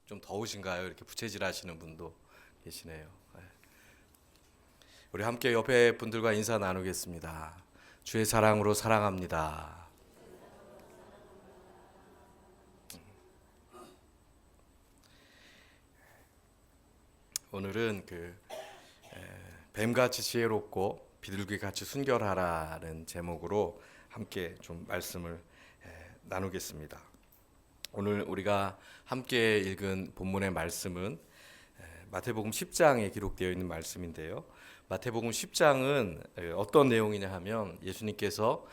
좀 더우신가요? 이렇게 부채질 하시는 분도 계시네요. 예. 우리 함께 옆에 분들과 인사 나누겠습니다. 주의 사랑으로 사랑합니다. 오늘은 뱀같이 지혜롭고 비둘기같이 순결하라는 제목으로 함께 좀 말씀을 나누겠습니다. 오늘 우리가 함께 읽은 본문의 말씀은 마태복음 10장에 기록되어 있는 말씀인데요. 마태복음 10장은 어떤 내용이냐 하면 예수님께서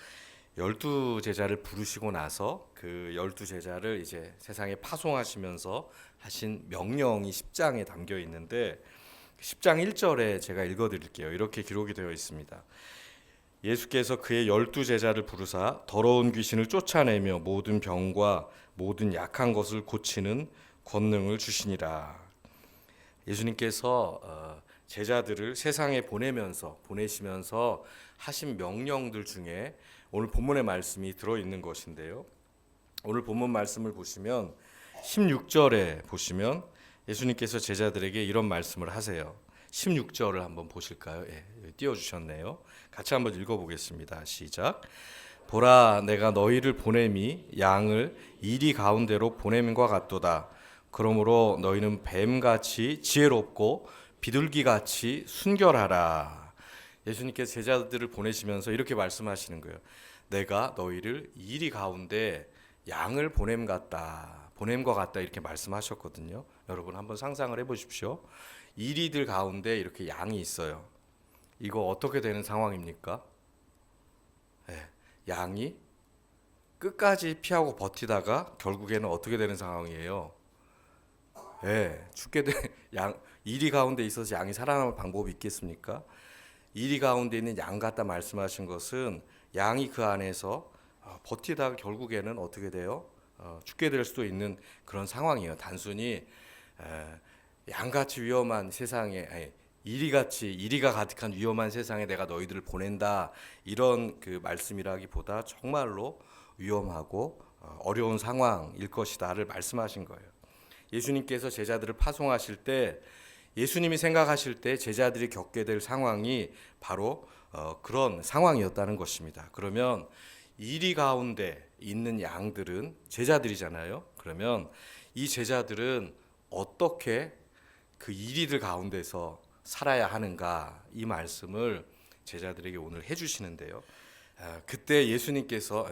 12제자를 부르시고 나서 그 12제자를 이제 세상에 파송하시면서 하신 명령이 10장에 담겨 있는데 10장 1절에 제가 읽어 드릴게요. 이렇게 기록이 되어 있습니다. 예수께서 그의 12제자를 부르사 더러운 귀신을 쫓아내며 모든 병과 모든 약한 것을 고치는 권능을 주시니라. 예수님께서 제자들을 세상에 보내시면서 하신 명령들 중에 오늘 본문의 말씀이 들어있는 것인데요. 오늘 본문 말씀을 보시면 16절에 보시면 예수님께서 제자들에게 이런 말씀을 하세요. 16절을 한번 보실까요? 예, 띄워주셨네요. 같이 한번 읽어보겠습니다. 시작. 보라, 내가 너희를 보냄이 양을 이리 가운데로 보냄과 같도다. 그러므로 너희는 뱀같이 지혜롭고 비둘기같이 순결하라. 예수님께서 제자들을 보내시면서 이렇게 말씀하시는 거예요. 내가 너희를 이리 가운데 양을 보냄과 같다 이렇게 말씀하셨거든요. 여러분 한번 상상을 해보십시오. 이리들 가운데 이렇게 양이 있어요. 이거 어떻게 되는 상황입니까? 네, 양이 끝까지 피하고 버티다가 결국에는 어떻게 되는 상황이에요? 네, 죽게 된 양. 이리 가운데 있어서 양이 살아남을 방법이 있겠습니까? 이리 가운데 있는 양 같다 말씀하신 것은 양이 그 안에서 버티다가 결국에는 어떻게 돼요? 죽게 될 수도 있는 그런 상황이에요. 단순히 양같이 위험한 세상에, 이리가 가득한 위험한 세상에 내가 너희들을 보낸다, 이런 그 말씀이라기보다 정말로 위험하고 어려운 상황일 것이다를 말씀하신 거예요. 예수님께서 제자들을 파송하실 때, 예수님이 생각하실 때 제자들이 겪게 될 상황이 바로 그런 상황이었다는 것입니다. 그러면 이리 가운데 있는 양들은 제자들이잖아요. 그러면 이 제자들은 어떻게 그 이리들 가운데서 살아야 하는가, 이 말씀을 제자들에게 오늘 해주시는데요. 그때 예수님께서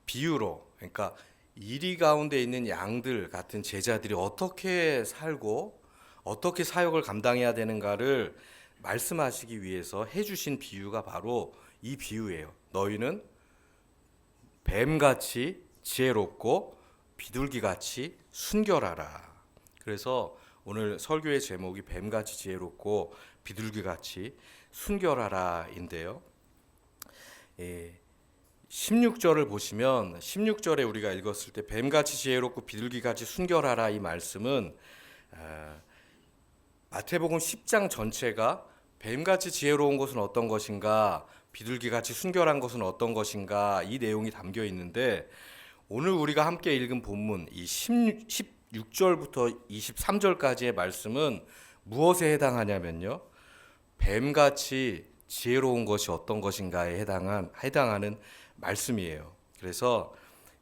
비유로, 그러니까 이리 가운데 있는 양들 같은 제자들이 어떻게 살고 어떻게 사역을 감당해야 되는가를 말씀하시기 위해서 해주신 비유가 바로 이 비유예요. 너희는 뱀같이 지혜롭고 비둘기같이 순결하라. 그래서 오늘 설교의 제목이 뱀같이 지혜롭고 비둘기같이 순결하라인데요. 16절을 보시면 16절에 우리가 읽었을 때 뱀같이 지혜롭고 비둘기같이 순결하라, 이 말씀은 마태복음 10장 전체가 뱀같이 지혜로운 것은 어떤 것인가, 비둘기같이 순결한 것은 어떤 것인가, 이 내용이 담겨 있는데 오늘 우리가 함께 읽은 본문 이 16절부터 23절까지의 말씀은 무엇에 해당하냐면요, 뱀같이 지혜로운 것이 어떤 것인가에 해당하는 말씀이에요.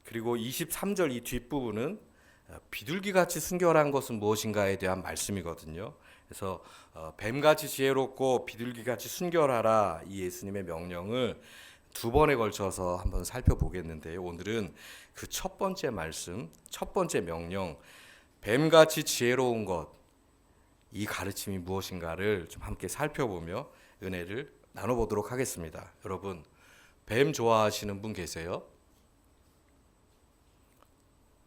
그리고 23절 이 뒷부분은 비둘기같이 순결한 것은 무엇인가에 대한 말씀이거든요. 그래서 뱀같이 지혜롭고 비둘기같이 순결하라, 이 예수님의 명령을 두 번에 걸쳐서 한번 살펴보겠는데요. 오늘은 그 첫 번째 말씀, 첫 번째 명령, 뱀같이 지혜로운 것, 이 가르침이 무엇인가를 좀 함께 살펴보며 은혜를 나눠보도록 하겠습니다. 여러분, 뱀 좋아하시는 분 계세요?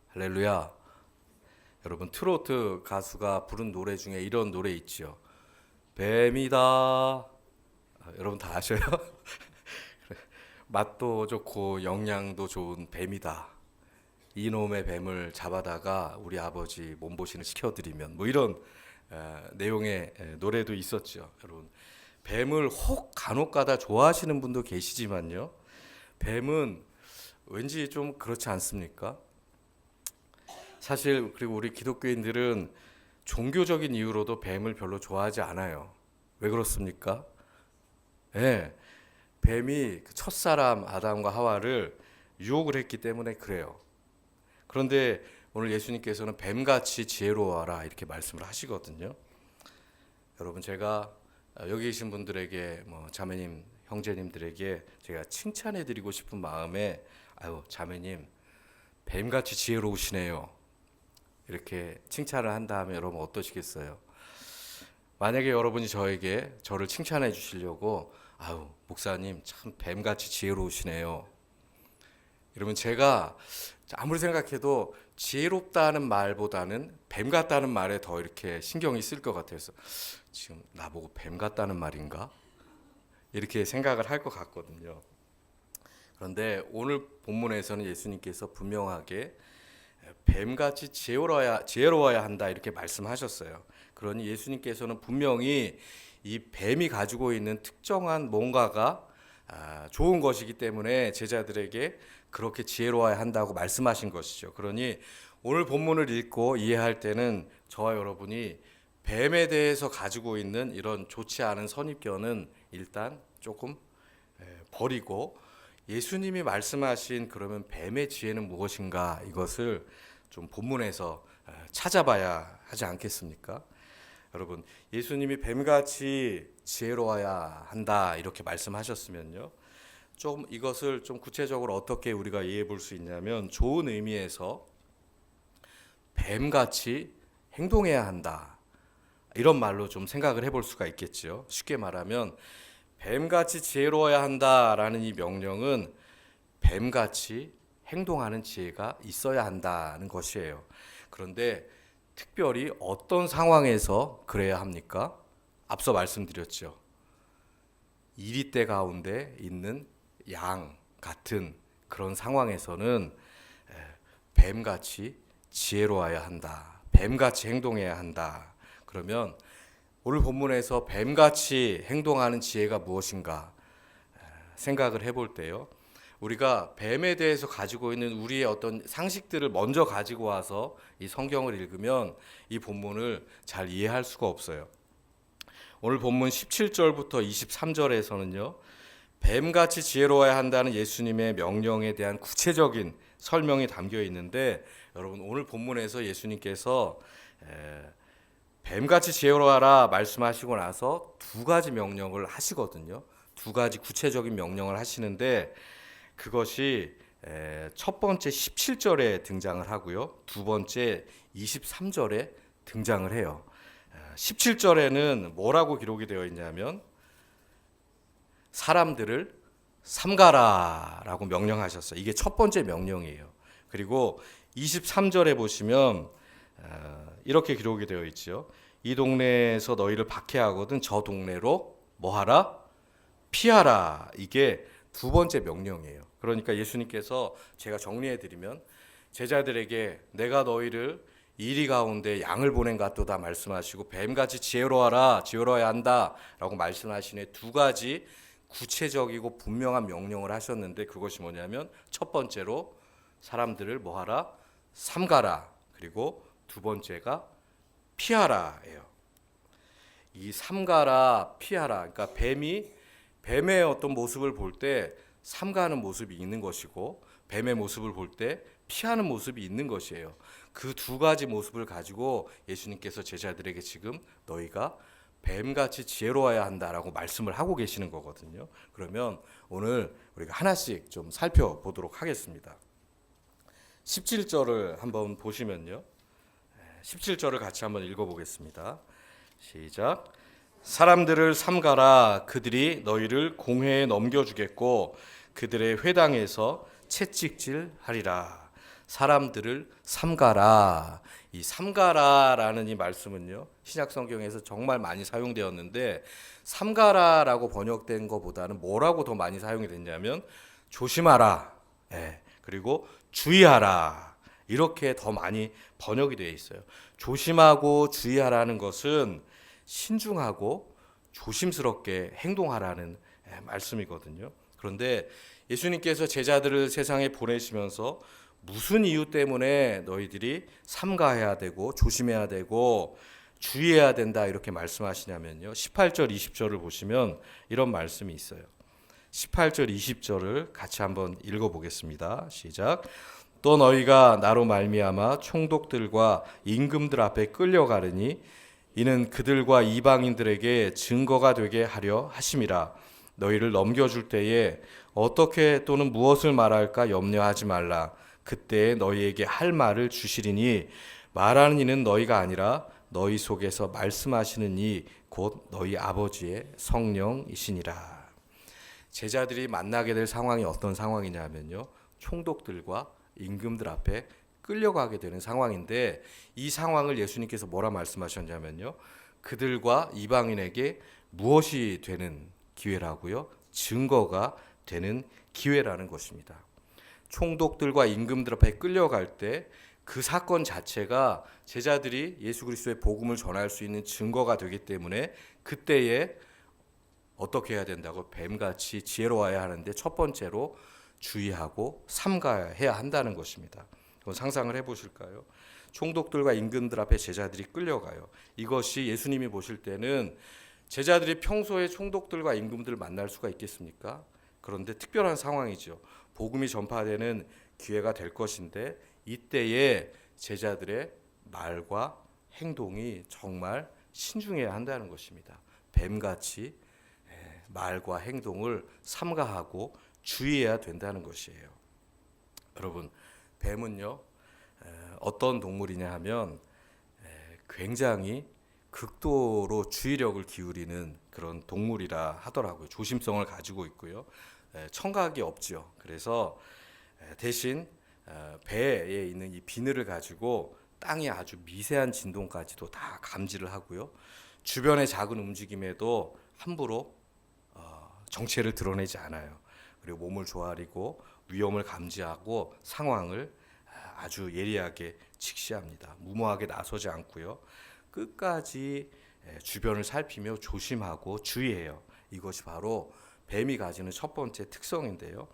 할렐루야. 여러분, 트로트 가수가 부른 노래 중에 이런 노래 있죠. 뱀이다. 여러분 다 아셔요? 맛도 좋고 영양도 좋은 뱀이다. 이놈의 뱀을 잡아다가 우리 아버지 몸보신을 시켜드리면, 뭐 이런 내용의 노래도 있었죠. 여러분, 뱀을 혹 간혹가다 좋아하시는 분도 계시지만요, 뱀은 왠지 좀 그렇지 않습니까? 사실 그리고 우리 기독교인들은 종교적인 이유로도 뱀을 별로 좋아하지 않아요. 왜 그렇습니까? 예, 뱀이 그 첫사람 아담과 하와를 유혹을 했기 때문에 그래요. 그런데 오늘 예수님께서는 뱀같이 지혜로워라 이렇게 말씀을 하시거든요. 여러분 제가 여기 계신 분들에게 자매님, 형제님들에게 제가 칭찬해드리고 싶은 마음에 아유 자매님 뱀같이 지혜로우시네요. 이렇게 칭찬을 한다 하면 여러분 어떠시겠어요? 만약에 여러분이 저를 칭찬해 주시려고 아유 목사님 참 뱀같이 지혜로우시네요. 이러면 제가 아무리 생각해도 지혜롭다는 말보다는 뱀 같다는 말에 더 이렇게 신경이 쓸 것 같아서 지금 나보고 뱀 같다는 말인가? 이렇게 생각을 할 것 같거든요. 그런데 오늘 본문에서는 예수님께서 분명하게 뱀같이 지혜로워야 한다 이렇게 말씀하셨어요. 그러니 예수님께서는 분명히 이 뱀이 가지고 있는 특정한 뭔가가 좋은 것이기 때문에 제자들에게 그렇게 지혜로워야 한다고 말씀하신 것이죠. 그러니 오늘 본문을 읽고 이해할 때는 저와 여러분이 뱀에 대해서 가지고 있는 이런 좋지 않은 선입견은 일단 조금 버리고 예수님이 말씀하신 그러면 뱀의 지혜는 무엇인가 이것을 좀 본문에서 찾아봐야 하지 않겠습니까? 여러분 예수님이 뱀같이 지혜로워야 한다 이렇게 말씀하셨으면요. 좀 이것을 좀 구체적으로 어떻게 우리가 이해해 볼 수 있냐면 좋은 의미에서 뱀같이 행동해야 한다. 이런 말로 좀 생각을 해볼 수가 있겠죠. 쉽게 말하면 뱀같이 지혜로워야 한다라는 이 명령은 뱀같이 행동하는 지혜가 있어야 한다는 것이에요. 그런데 특별히 어떤 상황에서 그래야 합니까? 앞서 말씀드렸죠. 이리떼 가운데 있는 양 같은 그런 상황에서는 뱀같이 지혜로워야 한다. 뱀같이 행동해야 한다. 그러면 오늘 본문에서 뱀같이 행동하는 지혜가 무엇인가 생각을 해볼 때요. 우리가 뱀에 대해서 가지고 있는 우리의 어떤 상식들을 먼저 가지고 와서 이 성경을 읽으면 이 본문을 잘 이해할 수가 없어요. 오늘 본문 17절부터 23절에서는요. 뱀같이 지혜로워야 한다는 예수님의 명령에 대한 구체적인 설명이 담겨 있는데 여러분 오늘 본문에서 예수님께서 뱀같이 지혜로워하라 말씀하시고 나서 두 가지 명령을 하시거든요. 두 가지 구체적인 명령을 하시는데 그것이 첫 번째 17절에 등장을 하고요. 두 번째 23절에 등장을 해요. 17절에는 뭐라고 기록이 되어 있냐면 사람들을 삼가라라고 명령하셨어요. 이게 첫 번째 명령이에요. 그리고 23절에 보시면 이렇게 기록이 되어 있죠. 이 동네에서 너희를 박해하거든 저 동네로 뭐하라? 피하라. 이게 두 번째 명령이에요. 그러니까 예수님께서 제가 정리해드리면 제자들에게 내가 너희를 이리 가운데 양을 보낸 같도다 말씀하시고 뱀같이 지혜로워야 한다라고 말씀하시는 두 가지 구체적이고 분명한 명령을 하셨는데 그것이 뭐냐면 첫 번째로 사람들을 뭐하라? 삼가라. 그리고 두 번째가 피하라예요. 이 삼가라, 피하라. 그러니까 뱀의 어떤 모습을 볼 때 삼가는 모습이 있는 것이고 뱀의 모습을 볼 때 피하는 모습이 있는 것이에요. 그 두 가지 모습을 가지고 예수님께서 제자들에게 지금 너희가 뱀같이 지혜로워야 한다라고 말씀을 하고 계시는 거거든요. 그러면 오늘 우리가 하나씩 좀 살펴보도록 하겠습니다. 17절을 한번 보시면요. 17절을 같이 한번 읽어보겠습니다. 시작. 사람들을 삼가라. 그들이 너희를 공회에 넘겨주겠고 그들의 회당에서 채찍질하리라. 사람들을 삼가라. 이 삼가라라는 이 말씀은요. 신약 성경에서 정말 많이 사용되었는데 삼가라라고 번역된 것보다는 뭐라고 더 많이 사용이 됐냐면 조심하라. 그리고 주의하라. 이렇게 더 많이 번역이 되어 있어요. 조심하고 주의하라는 것은 신중하고 조심스럽게 행동하라는 말씀이거든요. 그런데 예수님께서 제자들을 세상에 보내시면서 무슨 이유 때문에 너희들이 삼가해야 되고 조심해야 되고 주의해야 된다 이렇게 말씀하시냐면요. 18절 20절을 보시면 이런 말씀이 있어요. 18절 20절을 같이 한번 읽어보겠습니다. 시작. 또 너희가 나로 말미암아 총독들과 임금들 앞에 끌려가르니 이는 그들과 이방인들에게 증거가 되게 하려 하심이라. 너희를 넘겨줄 때에 어떻게 또는 무엇을 말할까 염려하지 말라. 그때 너희에게 할 말을 주시리니 말하는 이는 너희가 아니라 너희 속에서 말씀하시는 이 곧 너희 아버지의 성령이시니라. 제자들이 만나게 될 상황이 어떤 상황이냐면요. 총독들과 임금들 앞에 끌려가게 되는 상황인데 이 상황을 예수님께서 뭐라 말씀하셨냐면요. 그들과 이방인에게 무엇이 되는 기회라고요? 증거가 되는 기회라는 것입니다. 총독들과 임금들 앞에 끌려갈 때 그 사건 자체가 제자들이 예수 그리스도의 복음을 전할 수 있는 증거가 되기 때문에 그때에 어떻게 해야 된다고? 뱀같이 지혜로워야 하는데 첫 번째로 주의하고 삼가해야 한다는 것입니다. 상상을 해보실까요? 총독들과 임금들 앞에 제자들이 끌려가요. 이것이 예수님이 보실 때는 제자들이 평소에 총독들과 임금들을 만날 수가 있겠습니까? 그런데 특별한 상황이죠. 복음이 전파되는 기회가 될 것인데 이때에 제자들의 말과 행동이 정말 신중해야 한다는 것입니다. 뱀같이 말과 행동을 삼가하고 주의해야 된다는 것이에요. 여러분, 뱀은요 어떤 동물이냐 하면 굉장히 극도로 주의력을 기울이는 그런 동물이라 하더라고요. 조심성을 가지고 있고요. 청각이 없죠. 그래서 대신 배에 있는 이 비늘을 가지고 땅의 아주 미세한 진동까지도 다 감지를 하고요. 주변의 작은 움직임에도 함부로 정체를 드러내지 않아요. 그리고 몸을 조아리고 위험을 감지하고 상황을 아주 예리하게 직시합니다. 무모하게 나서지 않고요. 끝까지 주변을 살피며 조심하고 주의해요. 이것이 바로 뱀이 가지는 첫 번째 특성인데요.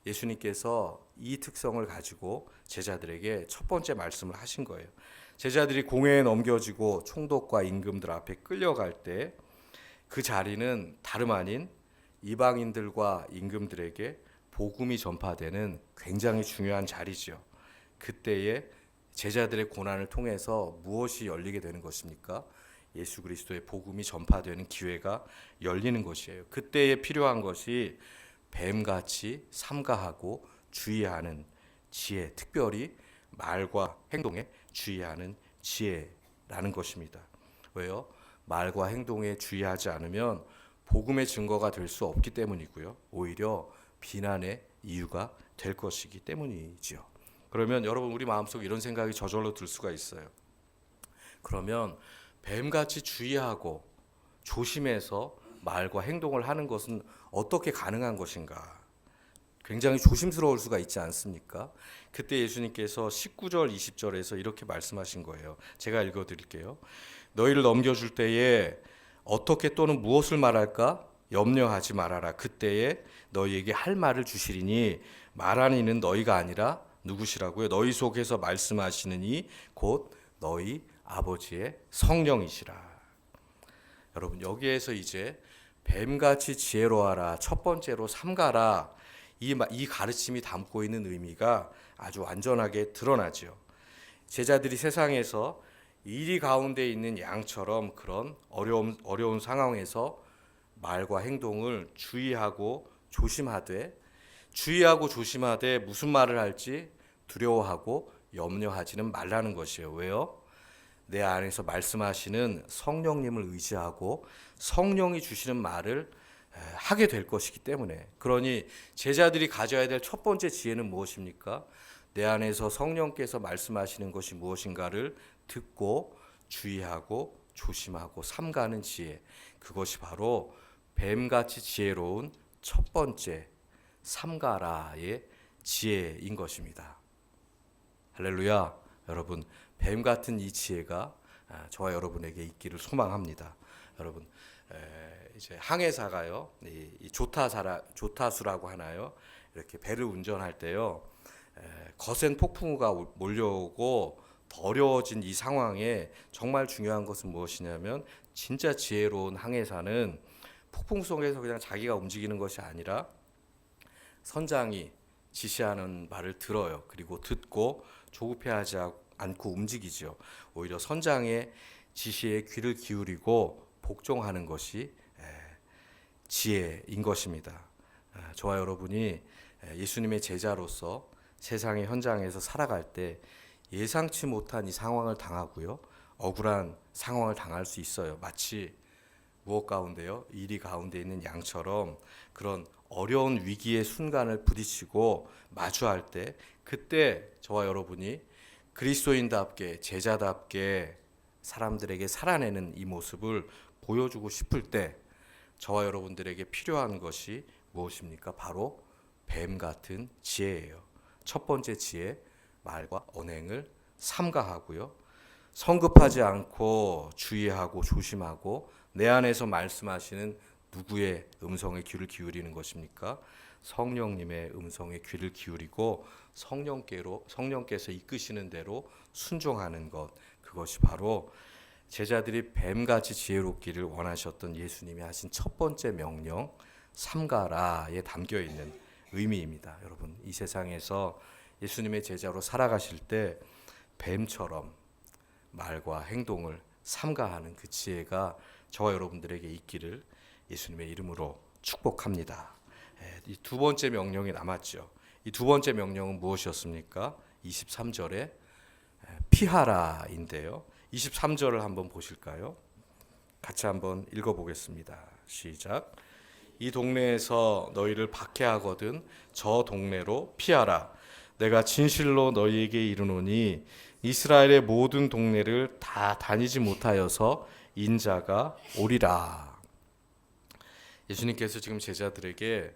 예수님께서 이 특성을 가지고 제자들에게 첫 번째 말씀을 하신 거예요. 제자들이 공회에 넘겨지고 총독과 임금들 앞에 끌려갈 때 그 자리는 다름 아닌 이방인들과 임금들에게 복음이 전파되는 굉장히 중요한 자리죠. 그때에 제자들의 고난을 통해서 무엇이 열리게 되는 것입니까? 예수 그리스도의 복음이 전파되는 기회가 열리는 것이에요. 그때에 필요한 것이 뱀같이 삼가하고 주의하는 지혜, 특별히 말과 행동에 주의하는 지혜라는 것입니다. 왜요? 말과 행동에 주의하지 않으면 복음의 증거가 될 수 없기 때문이고요. 오히려 비난의 이유가 될 것이기 때문이지요. 그러면 여러분 우리 마음속에 이런 생각이 저절로 들 수가 있어요. 그러면 뱀같이 주의하고 조심해서 말과 행동을 하는 것은 어떻게 가능한 것인가? 굉장히 조심스러울 수가 있지 않습니까? 그때 예수님께서 19절 20절에서 이렇게 말씀하신 거예요. 제가 읽어드릴게요. 너희를 넘겨줄 때에 어떻게 또는 무엇을 말할까 염려하지 말아라. 그때에 너희에게 할 말을 주시리니 말하는 이는 너희가 아니라 누구시라고요? 너희 속에서 말씀하시는 이 곧 너희 아버지의 성령이시라. 여러분 여기에서 이제 뱀같이 지혜로워하라. 첫 번째로 삼가라. 이 가르침이 담고 있는 의미가 아주 완전하게 드러나죠. 제자들이 세상에서 이리 가운데 있는 양처럼 그런 어려운 상황에서 말과 행동을 주의하고 조심하되 무슨 말을 할지 두려워하고 염려하지는 말라는 것이에요. 왜요? 내 안에서 말씀하시는 성령님을 의지하고 성령이 주시는 말을 하게 될 것이기 때문에. 그러니 제자들이 가져야 될 첫 번째 지혜는 무엇입니까? 내 안에서 성령께서 말씀하시는 것이 무엇인가를 듣고 주의하고 조심하고 삼가는 지혜. 그것이 바로 뱀같이 지혜로운 첫 번째 삼가라의 지혜인 것입니다. 할렐루야. 여러분 뱀 같은 이 지혜가 저와 여러분에게 있기를 소망합니다. 여러분 이제 항해사가요, 이 조타수라고 하나요? 이렇게 배를 운전할 때요, 거센 폭풍우가 몰려오고 더 어려워진 이 상황에 정말 중요한 것은 무엇이냐면 진짜 지혜로운 항해사는 폭풍 속에서 그냥 자기가 움직이는 것이 아니라 선장이 지시하는 말을 들어요. 그리고 듣고 조급해하지 않고 움직이죠. 오히려 선장의 지시에 귀를 기울이고 복종하는 것이 지혜인 것입니다. 저와 여러분이 예수님의 제자로서 세상의 현장에서 살아갈 때 예상치 못한 이 상황을 당하고요. 억울한 상황을 당할 수 있어요. 마치 무엇 가운데요? 이리 가운데 있는 양처럼 그런 어려운 위기의 순간을 부딪히고 마주할 때 그때 저와 여러분이 그리스도인답게 제자답게 사람들에게 살아내는 이 모습을 보여주고 싶을 때 저와 여러분들에게 필요한 것이 무엇입니까? 바로 뱀 같은 지혜예요. 첫 번째 지혜, 말과 언행을 삼가하고요. 성급하지 않고 주의하고 조심하고 내 안에서 말씀하시는 누구의 음성에 귀를 기울이는 것입니까? 성령님의 음성에 귀를 기울이고 성령께서 이끄시는 대로 순종하는 것, 그것이 바로 제자들이 뱀같이 지혜롭기를 원하셨던 예수님이 하신 첫 번째 명령 삼가라에 담겨 있는 의미입니다. 여러분, 이 세상에서 예수님의 제자로 살아가실 때 뱀처럼 말과 행동을 삼가하는 그 지혜가 저와 여러분들에게 있기를 예수님의 이름으로 축복합니다. 이 두 번째 명령이 남았죠. 이 두 번째 명령은 무엇이었습니까? 23절에 피하라인데요. 23절을 한번 보실까요? 같이 한번 읽어보겠습니다. 시작. 이 동네에서 너희를 박해하거든 저 동네로 피하라. 내가 진실로 너희에게 이르노니 이스라엘의 모든 동네를 다 다니지 못하여서 인자가 오리라. 예수님께서 지금 제자들에게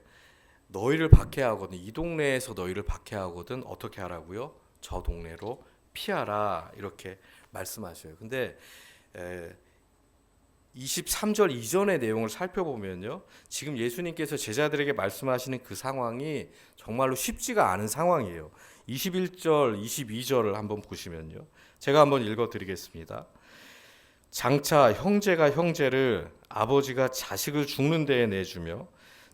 너희를 박해하거든, 이 동네에서 너희를 박해하거든 어떻게 하라고요? 저 동네로 피하라, 이렇게 말씀하셔요. 근데 23절 이전의 내용을 살펴보면요, 지금 예수님께서 제자들에게 말씀하시는 그 상황이 정말로 쉽지가 않은 상황이에요. 21절, 22절을 한번 보시면요, 제가 한번 읽어드리겠습니다. 장차 형제가 형제를, 아버지가 자식을 죽는 데에 내주며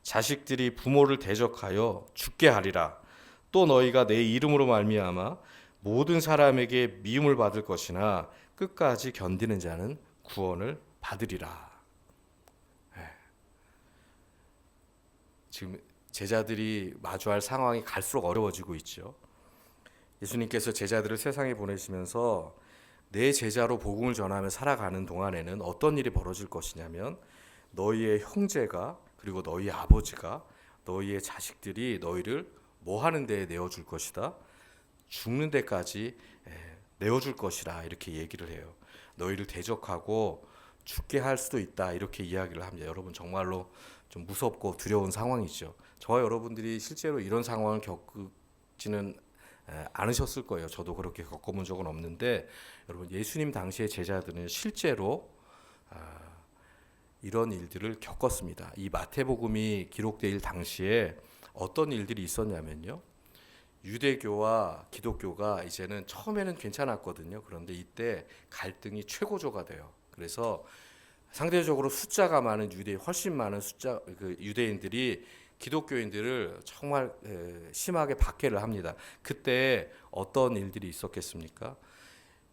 자식들이 부모를 대적하여 죽게 하리라. 또 너희가 내 이름으로 말미암아 모든 사람에게 미움을 받을 것이나 끝까지 견디는 자는 구원을 받으리라. 지금 제자들이 마주할 상황이 갈수록 어려워지고 있죠. 예수님께서 제자들을 세상에 보내시면서 내 제자로 복음을 전하며 살아가는 동안에는 어떤 일이 벌어질 것이냐면, 너희의 형제가, 그리고 너희의 아버지가, 너희의 자식들이 너희를 뭐 하는 데에 내어줄 것이다? 죽는 데까지 내어줄 것이라, 이렇게 얘기를 해요. 너희를 대적하고 죽게 할 수도 있다, 이렇게 이야기를 합니다. 여러분, 정말로 좀 무섭고 두려운 상황이죠. 저와 여러분들이 실제로 이런 상황을 겪지는 않으셨을 거예요. 저도 그렇게 겪어본 적은 없는데, 여러분, 예수님 당시의 제자들은 실제로 이런 일들을 겪었습니다. 이 마태복음이 기록될 당시에 어떤 일들이 있었냐면요, 유대교와 기독교가 이제는 처음에는 괜찮았거든요. 그런데 이때 갈등이 최고조가 돼요. 그래서 상대적으로 숫자가 많은 훨씬 많은 유대인들이 기독교인들을 정말 심하게 박해를 합니다. 그때 어떤 일들이 있었겠습니까?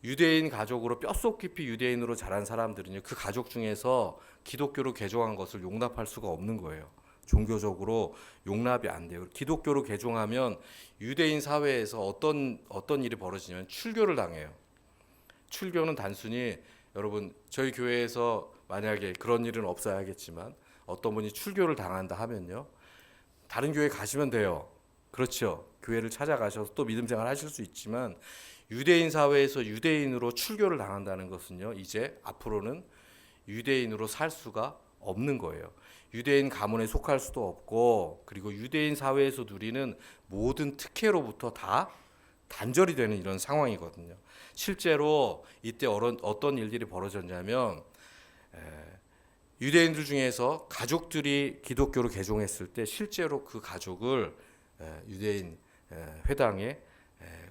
유대인 가족으로 뼛속 깊이 유대인으로 자란 사람들은요, 그 가족 중에서 기독교로 개종한 것을 용납할 수가 없는 거예요. 종교적으로 용납이 안 돼요. 기독교로 개종하면 유대인 사회에서 어떤 일이 벌어지냐면 출교를 당해요. 출교는 단순히, 여러분, 저희 교회에서 만약에 그런 일은 없어야겠지만 어떤 분이 출교를 당한다 하면요, 다른 교회 가시면 돼요. 그렇죠. 교회를 찾아가셔서 또 믿음 생활 하실 수 있지만, 유대인 사회에서 유대인으로 출교를 당한다는 것은요, 이제 앞으로는 유대인으로 살 수가 없는 거예요. 유대인 가문에 속할 수도 없고, 그리고 유대인 사회에서 누리는 모든 특혜로부터 다 단절이 되는 이런 상황이거든요. 실제로 이때 어떤 일들이 벌어졌냐면, 유대인들 중에서 가족들이 기독교로 개종했을 때 실제로 그 가족을 유대인 회당에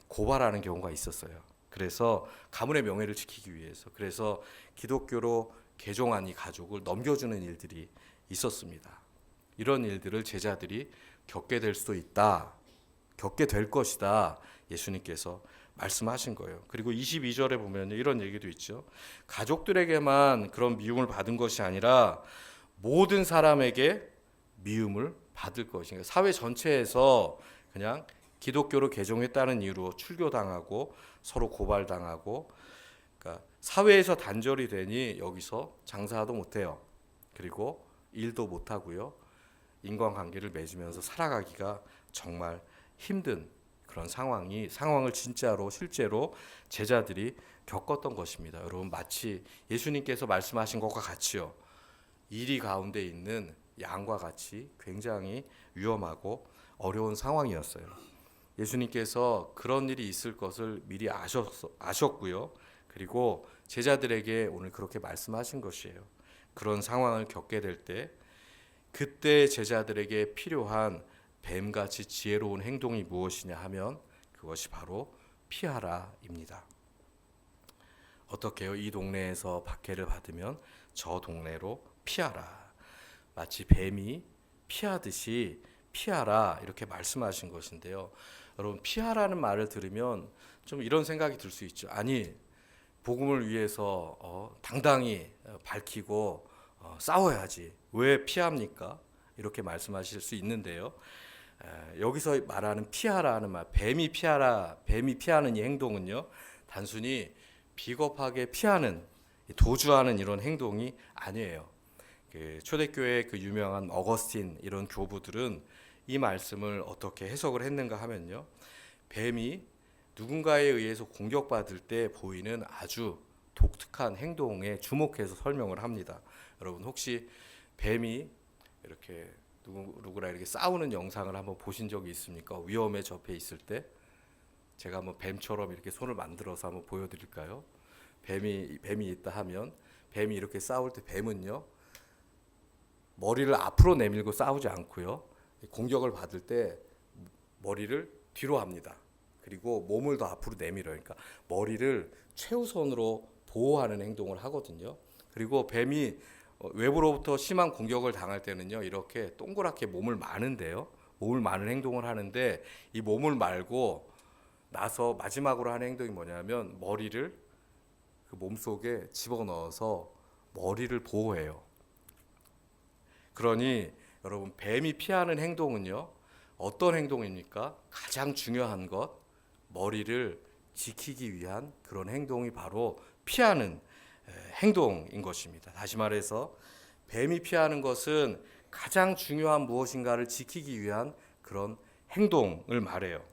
고발하는 경우가 있었어요. 그래서 가문의 명예를 지키기 위해서, 그래서 기독교로 개종한 이 가족을 넘겨주는 일들이 있었습니다. 이런 일들을 제자들이 겪게 될 수도 있다, 겪게 될 것이다, 예수님께서 말씀하신 거예요. 그리고 22절에 보면 이런 얘기도 있죠. 가족들에게만 그런 미움을 받은 것이 아니라 모든 사람에게 미움을 받을 것인가. 사회 전체에서 그냥 기독교로 개종했다는 이유로 출교당하고 서로 고발당하고, 그러니까 사회에서 단절이 되니 여기서 장사도 못해요. 그리고 일도 못하고요. 인간관계를 맺으면서 살아가기가 정말 힘든 그런 상황을 진짜로 실제로 제자들이 겪었던 것입니다. 여러분, 마치 예수님께서 말씀하신 것과 같이요. 이리 가운데 있는 양과 같이 굉장히 위험하고 어려운 상황이었어요. 예수님께서 그런 일이 있을 것을 미리 아셨고요. 그리고 제자들에게 오늘 그렇게 말씀하신 것이에요. 그런 상황을 겪게 될 때 그때 제자들에게 필요한 뱀같이 지혜로운 행동이 무엇이냐 하면 그것이 바로 피하라입니다. 어떻게요? 이 동네에서 박해를 받으면 저 동네로 피하라. 마치 뱀이 피하듯이 피하라, 이렇게 말씀하신 것인데요. 여러분, 피하라는 말을 들으면 좀 이런 생각이 들 수 있죠. 아니, 복음을 위해서 당당히 밝히고 싸워야지, 왜 피합니까? 이렇게 말씀하실 수 있는데요. 여기서 말하는 피하라는 말, 뱀이 피하는 이 행동은요, 단순히 비겁하게 피하는, 도주하는 이런 행동이 아니에요. 초대교회 그 유명한 어거스틴 이런 교부들은 이 말씀을 어떻게 해석을 했는가 하면요, 뱀이 누군가에 의해서 공격받을 때 보이는 아주 독특한 행동에 주목해서 설명을 합니다. 여러분, 혹시 뱀이 이렇게 누구랑 이렇게 싸우는 영상을 한번 보신 적이 있습니까? 위험에 접해 있을 때 제가 한번 뱀처럼 이렇게 손을 만들어서 한번 보여드릴까요? 뱀이 있다 하면, 뱀이 이렇게 싸울 때 뱀은요, 머리를 앞으로 내밀고 싸우지 않고요, 공격을 받을 때 머리를 뒤로 합니다. 그리고 몸을 더 앞으로 내밀어요. 그러니까 머리를 최우선으로 보호하는 행동을 하거든요. 그리고 뱀이 외부로부터 심한 공격을 당할 때는요, 이렇게 동그랗게 몸을 마는데요, 몸을 마는 행동을 하는데, 이 몸을 말고 나서 마지막으로 하는 행동이 뭐냐면 머리를 그 몸속에 집어넣어서 머리를 보호해요. 그러니 여러분, 뱀이 피하는 행동은요, 어떤 행동입니까? 가장 중요한 것, 머리를 지키기 위한 그런 행동이 바로 피하는 행동인 것입니다. 다시 말해서 뱀이 피하는 것은 가장 중요한 무엇인가를 지키기 위한 그런 행동을 말해요.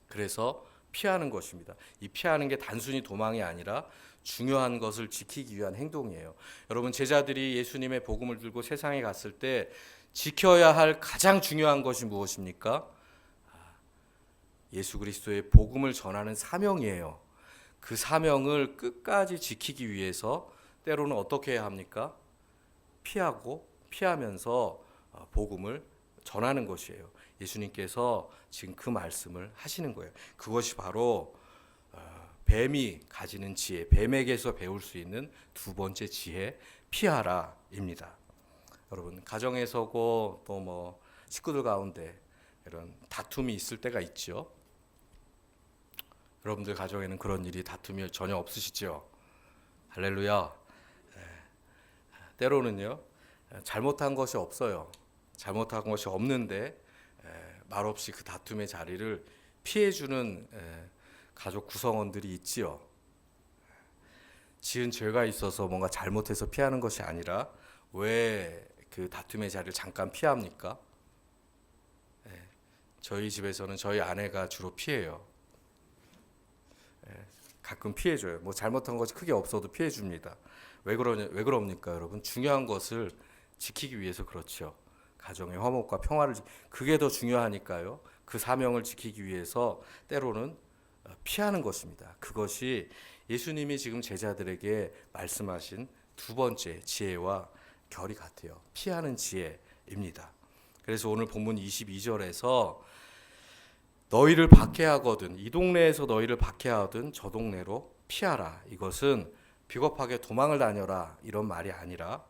그래서 피하는 것입니다. 이 피하는 게 단순히 도망이 아니라 중요한 것을 지키기 위한 행동이에요. 여러분, 제자들이 예수님의 복음을 들고 세상에 갔을 때 지켜야 할 가장 중요한 것이 무엇입니까? 예수 그리스도의 복음을 전하는 사명이에요. 그 사명을 끝까지 지키기 위해서 때로는 어떻게 해야 합니까? 피하면서 복음을 전하는 것이에요. 예수님께서 지금 그 말씀을 하시는 거예요. 그것이 바로 뱀이 가지는 지혜, 뱀에게서 배울 수 있는 두 번째 지혜, 피하라입니다. 여러분, 가정에서고 또 뭐 식구들 가운데 이런 다툼이 있을 때가 있죠. 여러분들 가정에는 그런 일이, 다툼이 전혀 없으시죠? 할렐루야. 때로는요, 잘못한 것이 없어요. 잘못한 것이 없는데 말없이 그 다툼의 자리를 피해주는 가족 구성원들이 있지요. 지은 죄가 있어서 뭔가 잘못해서 피하는 것이 아니라 왜 그 다툼의 자리를 잠깐 피합니까? 저희 집에서는 저희 아내가 주로 피해요. 가끔 피해줘요. 뭐 잘못한 것이 크게 없어도 피해줍니다. 왜 그럽니까, 여러분? 중요한 것을 지키기 위해서 그렇죠. 가정의 화목과 평화를, 그게 더 중요하니까요. 그 사명을 지키기 위해서 때로는 피하는 것입니다. 그것이 예수님이 지금 제자들에게 말씀하신 두 번째 지혜와 결이 같아요. 피하는 지혜입니다. 그래서 오늘 본문 22절에서 너희를 박해하거든 이 동네에서 너희를 박해하든 저 동네로 피하라. 이것은 비겁하게 도망을 다녀라 이런 말이 아니라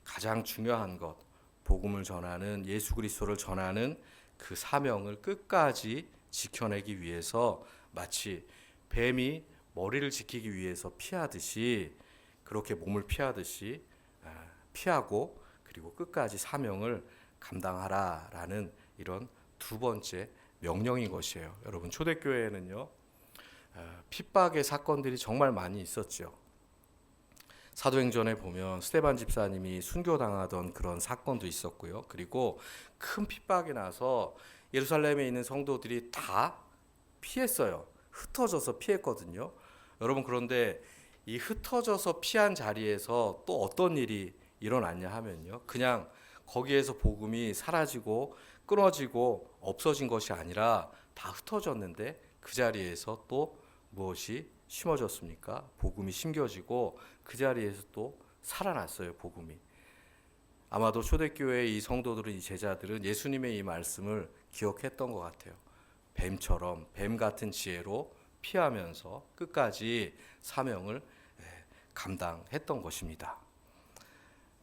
가장 중요한 것, 복음을 전하는 예수 그리스도를 전하는 그 사명을 끝까지 지켜내기 위해서 마치 뱀이 머리를 지키기 위해서 피하듯이 그렇게 몸을 피하듯이 피하고 그리고 끝까지 사명을 감당하라라는 이런 두 번째 명령인 것이에요. 여러분 초대교회에는요 핍박의 사건들이 정말 많이 있었죠. 사도행전에 보면 스데반 집사님이 순교당하던 그런 사건도 있었고요. 그리고 큰 핍박이 나서 예루살렘에 있는 성도들이 다 피했어요. 흩어져서 피했거든요. 여러분 그런데 이 흩어져서 피한 자리에서 또 어떤 일이 일어났냐 하면요. 그냥 거기에서 복음이 사라지고 끊어지고 없어진 것이 아니라 다 흩어졌는데 그 자리에서 또 무엇이 심어졌습니까? 복음이 심겨지고 그 자리에서 또 살아났어요. 복음이. 아마도 초대교회의 이 성도들은 이 제자들은 예수님의 이 말씀을 기억했던 것 같아요. 뱀처럼 뱀 같은 지혜로 피하면서 끝까지 사명을 감당했던 것입니다.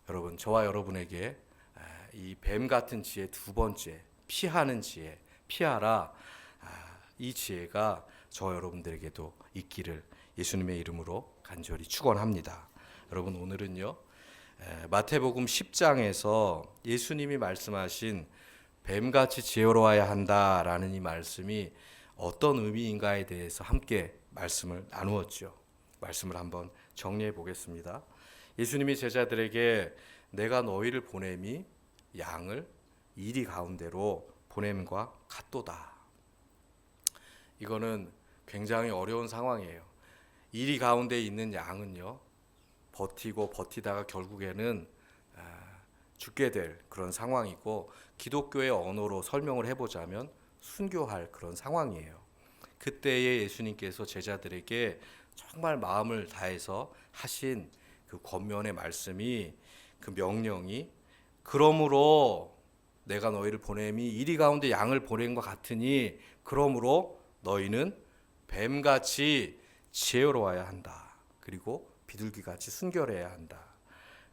여러분 저와 여러분에게 이 뱀 같은 지혜 두 번째 피하는 지혜 피하라 이 지혜가 저와 여러분들에게도 있기를 예수님의 이름으로 간절히 축원합니다. 여러분 오늘은요 마태복음 10장에서 예수님이 말씀하신 뱀같이 지혜로워야 한다라는 이 말씀이 어떤 의미인가에 대해서 함께 말씀을 나누었죠. 말씀을 한번 정리해 보겠습니다. 예수님이 제자들에게 내가 너희를 보냄이 양을 이리 가운데로 보냄과 같도다. 이거는 굉장히 어려운 상황이에요. 이리 가운데 있는 양은요 버티고 버티다가 결국에는 죽게 될 그런 상황이고 기독교의 언어로 설명을 해보자면 순교할 그런 상황이에요. 그때에 예수님께서 제자들에게 정말 마음을 다해서 하신 그 권면의 말씀이 그 명령이 그러므로 내가 너희를 보냄이 이리 가운데 양을 보냄과 같으니 그러므로 너희는 뱀같이 지혜로워야 한다. 그리고 비둘기같이 순결해야 한다.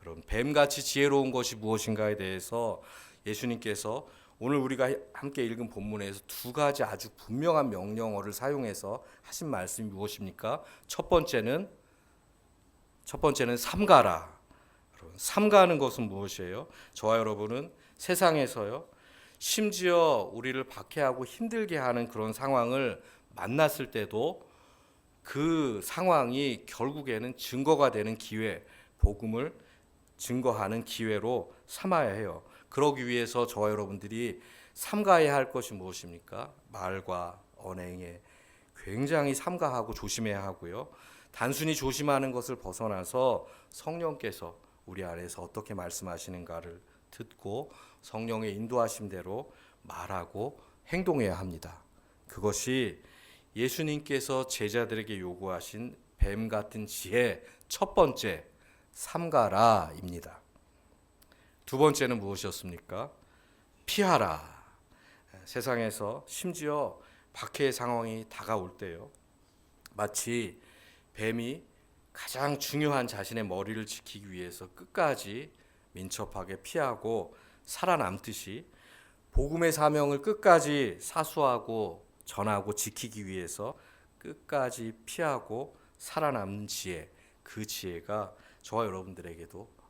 여러분 뱀같이 지혜로운 것이 무엇인가에 대해서 예수님께서 오늘 우리가 함께 읽은 본문에서 두 가지 아주 분명한 명령어를 사용해서 하신 말씀이 무엇입니까? 첫 번째는 삼가라. 여러분, 삼가는 것은 무엇이에요? 저와 여러분은 세상에서요 심지어 우리를 박해하고 힘들게 하는 그런 상황을 만났을 때도 그 상황이 결국에는 증거가 되는 기회, 복음을 증거하는 기회로 삼아야 해요. 그러기 위해서 저와 여러분들이 삼가해야 할 것이 무엇입니까? 말과 언행에 굉장히 삼가하고 조심해야 하고요. 단순히 조심하는 것을 벗어나서 성령께서 우리 안에서 어떻게 말씀하시는가를 듣고 성령의 인도하심대로 말하고 행동해야 합니다. 그것이 예수님께서 제자들에게 요구하신 뱀 같은 지혜 첫 번째 삼가라입니다. 두 번째는 무엇이었습니까? 피하라. 세상에서 심지어 박해의 상황이 다가올 때요. 마치 뱀이 가장 중요한 자신의 머리를 지키기 위해서 끝까지 민첩하게 피하고 살아남듯이 복음의 사명을 끝까지 사수하고 전하고 지키기 위해서 끝까지 피하고 살아남는 지혜, 그 지혜가 저와 여러분들에게도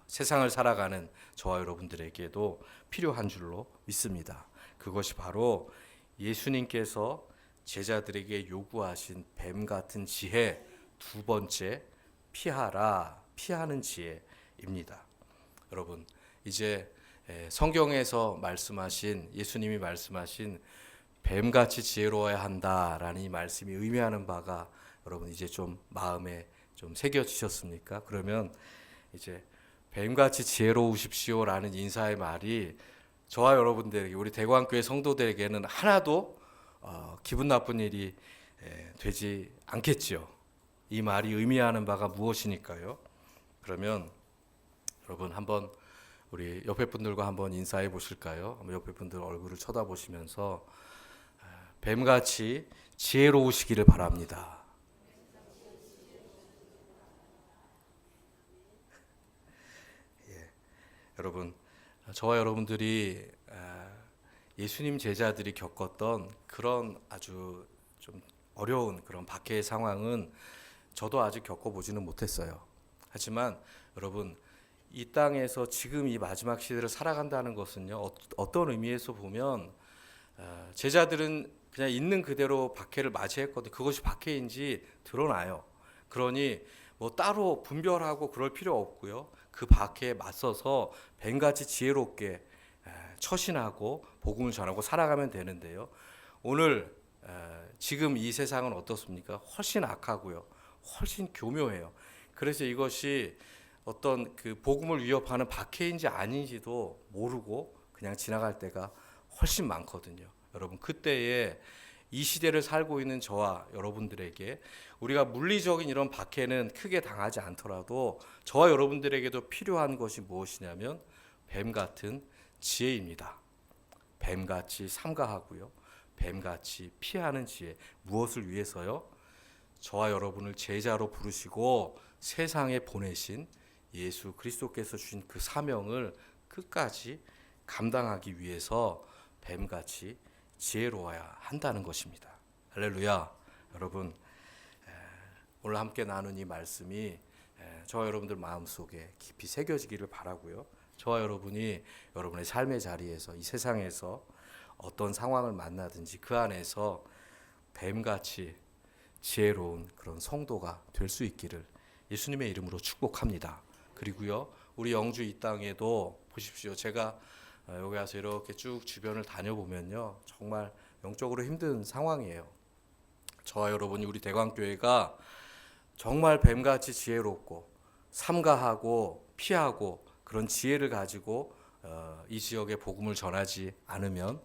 세상을 살아가는 저와 여러분들에게도 필요한 줄로 믿습니다. 그것이 바로 예수님께서 제자들에게 요구하신 뱀 같은 지혜 두 번째 피하라, 피하는 지혜입니다. 여러분 이제 성경에서 말씀하신 예수님이 말씀하신 뱀같이 지혜로워야 한다라는 이 말씀이 의미하는 바가 여러분 이제 좀 마음에 좀 새겨지셨습니까? 그러면 이제 뱀같이 지혜로우십시오라는 인사의 말이 저와 여러분들에게 우리 대광교회 성도들에게는 하나도 기분 나쁜 일이 되지 않겠지요. 이 말이 의미하는 바가 무엇이니까요? 그러면 여러분 한번 우리 옆에 분들과 한번 인사해 보실까요? 옆에 분들 얼굴을 쳐다보시면서 뱀같이 지혜로우시기를 바랍니다. 여러분, 저와 여러분들이 예수님 제자들이 겪었던 그런 아주 좀 어려운 그런 박해의 상황은 저도 아직 겪어보지는 못했어요. 하지만 여러분, 이 땅에서 지금 이 마지막 시대를 살아간다는 것은요, 어떤 의미에서 보면 제자들은 그냥 있는 그대로 박해를 맞이했거든요. 그것이 박해인지 드러나요. 그러니 뭐 따로 분별하고 그럴 필요 없고요. 그 박해에 맞서서 뱀같이 지혜롭게 처신하고 복음을 전하고 살아가면 되는데요. 오늘 지금 이 세상은 어떻습니까? 훨씬 악하고요. 훨씬 교묘해요. 그래서 이것이 어떤 그 복음을 위협하는 박해인지 아닌지도 모르고 그냥 지나갈 때가 훨씬 많거든요. 여러분, 그때에 이 시대를 살고 있는 저와 여러분들에게 우리가 물리적인 이런 박해는 크게 당하지 않더라도 저와 여러분들에게도 필요한 것이 무엇이냐면 뱀 같은 지혜입니다. 뱀같이 삼가하고요. 뱀같이 피하는 지혜. 무엇을 위해서요? 저와 여러분을 제자로 부르시고 세상에 보내신 예수 그리스도께서 주신 그 사명을 끝까지 감당하기 위해서 뱀같이 지혜로워야 한다는 것입니다. 할렐루야. 여러분, 오늘 함께 나눈 이 말씀이 저와 여러분들 마음속에 깊이 새겨지기를 바라고요. 저와 여러분이 여러분의 삶의 자리에서 이 세상에서 어떤 상황을 만나든지 그 안에서 뱀같이 지혜로운 그런 성도가 될 수 있기를 예수님의 이름으로 축복합니다. 그리고요, 우리 영주 이 땅에도 보십시오. 제가 여기 와서 이렇게 쭉 주변을 다녀보면요, 정말 영적으로 힘든 상황이에요. 저와 여러분이 우리 대광교회가 정말 뱀같이 지혜롭고 삼가하고 피하고 그런 지혜를 가지고 이 지역에 복음을 전하지 않으면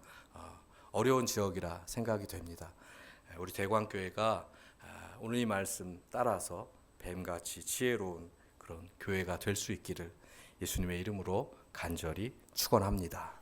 어려운 지역이라 생각이 됩니다. 우리 대광교회가 오늘 이 말씀 따라서 뱀같이 지혜로운 그런 교회가 될 수 있기를 예수님의 이름으로 간절히 축원합니다.